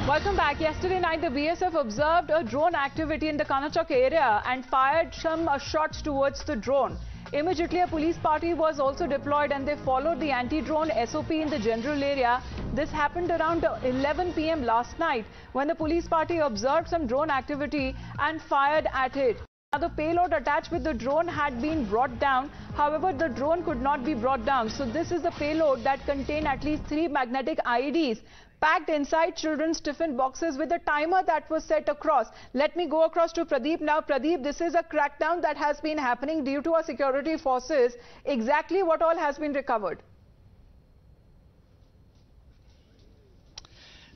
Welcome back. Yesterday night, the BSF observed a drone activity in the Kanachak area and fired some shots towards the drone. Immediately, a police party was also deployed and they followed the anti-drone SOP in the general area. This happened around 11 p.m. last night when the police party observed some drone activity and fired at it. Now, the payload attached with the drone had been brought down. However, the drone could not be brought down. So this is the payload that contained at least 3 magnetic IEDs packed inside children's tiffin boxes with a timer that was set across. Let me go across to Pradeep now. Pradeep, this is a crackdown that has been happening due to our security forces. Exactly what all has been recovered?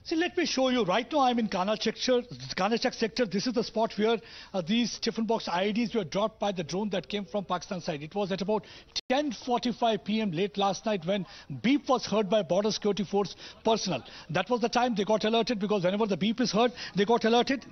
See, let me show you. Right now, I'm in Kanachak sector. This is the spot where these tiffin box IEDs were dropped by the drone that came from Pakistan side. It was at about 10:45 p.m. late last night when beep was heard by border security force personnel. That was the time they got alerted, because whenever the beep is heard, they got alerted.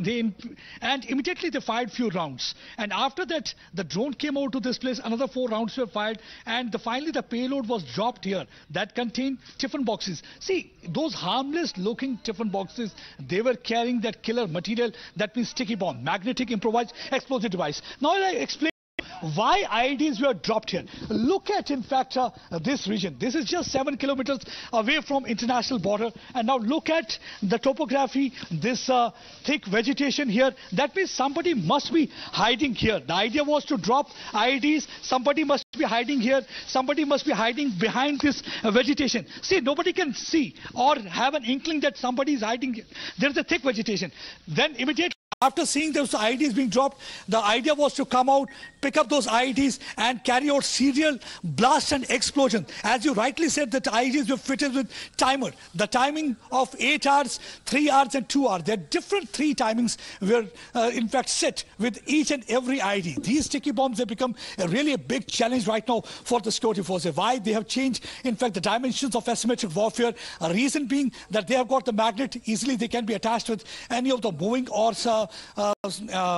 And immediately they fired few rounds. And after that, the drone came over to this place. Another 4 rounds were fired. And finally, the payload was dropped here that contained tiffin boxes. See, those harmless looking tiffin boxes, they were carrying that killer material, that means sticky bomb, magnetic improvised explosive device. Now I'll explain why IEDs were dropped here. Look at, in fact, this region. This is just 7 kilometers away from international border. And now look at the topography, this thick vegetation here. That means somebody must be hiding here. The idea was to drop IEDs. Somebody must be hiding here. Somebody must be hiding behind this vegetation. See, nobody can see or have an inkling that somebody is hiding here. There is a thick vegetation. Then immediately, after seeing those IEDs being dropped, the idea was to come out, pick up those IEDs and carry out serial blast and explosion. As you rightly said, that IEDs were fitted with timer. The timing of 8 hours, 3 hours and 2 hours. There are different 3 timings were in fact set with each and every IED. These sticky bombs have become really a big challenge right now for the security forces. Why? They have changed, in fact, the dimensions of asymmetric warfare. A reason being that they have got the magnet. Easily they can be attached with any of the moving or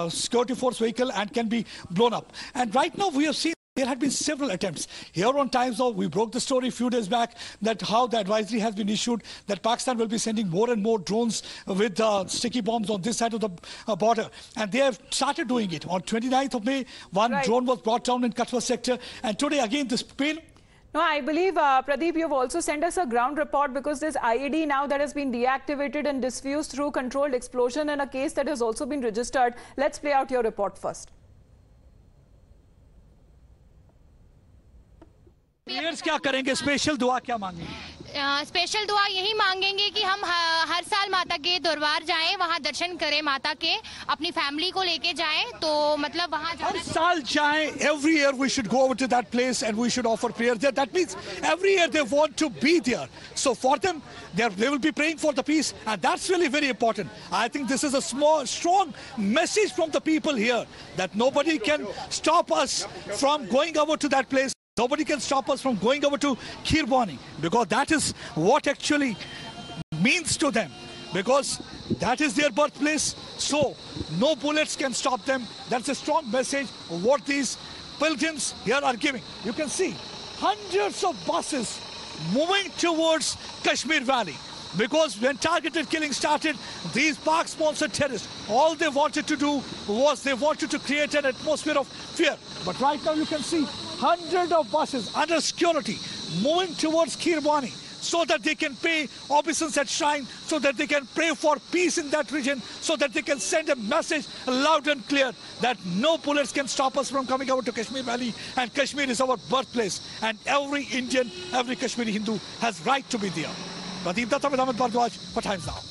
security force vehicle and can be blown up. And right now we have seen there had been several attempts. Here on Times Now, we broke the story a few days back that how the advisory has been issued that Pakistan will be sending more and more drones with sticky bombs on this side of the border. And they have started doing it. On 29th of May, one drone was brought down in Katwa sector. And today again this payload. No, I believe, Pradeep, you've also sent us a ground report because this IED now that has been deactivated and diffused through controlled explosion and a case that has also been registered. Let's play out your report first. Players क्या करेंगे? Special दुआ क्या मांगेंगे? Special दुआ यही मांगेंगे कि हम हर साल माता के दरबार जाएं, वहां दर्शन करें माता के, अपनी फैमिली को लेके जाएं, तो मतलब वहां हर साल जाएं. Every year we should go over to that place and we should offer prayers there. That means every year they want to be there. So for them, they will be praying for the peace, and that's really very important. I think this is a strong message from the people here that nobody can stop us from going over to that place. Nobody can stop us from going over to Khirbani, because that is what actually means to them, because that is their birthplace. So no bullets can stop them. That's a strong message of what these pilgrims here are giving. You can see hundreds of buses moving towards Kashmir Valley, because when targeted killing started, these Pak-sponsored terrorists, all they wanted to do was they wanted to create an atmosphere of fear. But right now you can see hundreds of buses under security moving towards Khirbani so that they can pay obeisance at shrine, so that they can pray for peace in that region, so that they can send a message loud and clear that no bullets can stop us from coming over to Kashmir Valley, and Kashmir is our birthplace, and every Indian, every Kashmiri Hindu has right to be there. Pradeep Datta with Ahmed Bardwaj for Times Now.